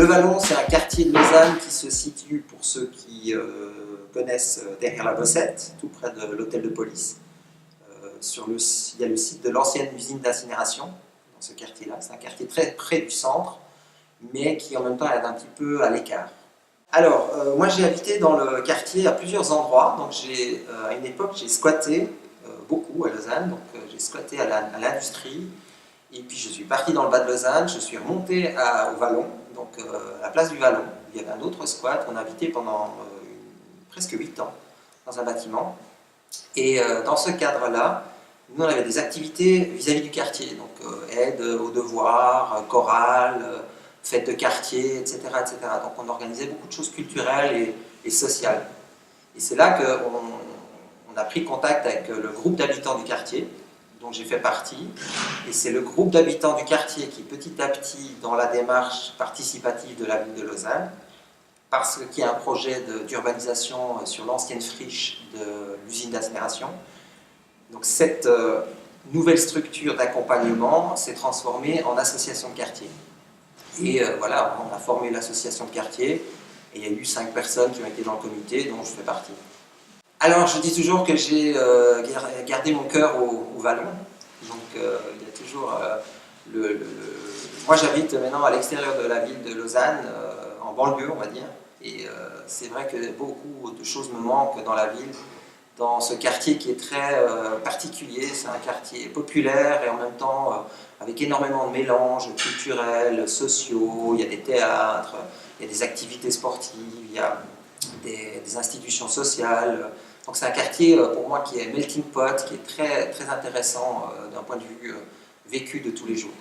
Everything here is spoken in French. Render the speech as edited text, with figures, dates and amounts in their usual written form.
Vallon, c'est un quartier de Lausanne qui se situe, pour ceux qui connaissent, derrière la Bossette, tout près de l'hôtel de police. Il y a le site de l'ancienne usine d'incinération dans ce quartier-là. C'est un quartier très près du centre, mais qui en même temps est un petit peu à l'écart. Alors, moi j'ai habité dans le quartier à plusieurs endroits. Donc à une époque, j'ai squatté beaucoup à Lausanne. Donc j'ai squatté à l'industrie. Et puis je suis parti dans le bas de Lausanne, je suis remonté au Vallon, donc à la place du Vallon. Il y avait un autre squat, on a habité pendant presque 8 ans dans un bâtiment. Et dans ce cadre-là, nous on avait des activités vis-à-vis du quartier, donc aide aux devoirs, chorale, fête de quartier, etc., etc. Donc on organisait beaucoup de choses culturelles et sociales. Et c'est là qu'on a pris contact avec le groupe d'habitants du quartier, dont j'ai fait partie, et c'est le groupe d'habitants du quartier qui petit à petit, dans la démarche participative de la ville de Lausanne, parce qu'il y a un projet d'urbanisation sur l'ancienne friche de l'usine d'incinération, donc cette nouvelle structure d'accompagnement s'est transformée en association de quartier. Et voilà, on a formé l'association de quartier, et il y a eu 5 personnes qui ont été dans le comité, dont je fais partie. Alors, je dis toujours que j'ai gardé mon cœur au Vallon. Donc, il y a toujours Moi, j'habite maintenant à l'extérieur de la ville de Lausanne, en banlieue, on va dire. Et c'est vrai que beaucoup de choses me manquent dans la ville, dans ce quartier qui est très particulier. C'est un quartier populaire et en même temps avec énormément de mélanges culturels, sociaux. Il y a des théâtres, il y a des activités sportives, il y a des institutions sociales. Donc c'est un quartier pour moi qui est melting pot, qui est très, très intéressant d'un point de vue vécu de tous les jours.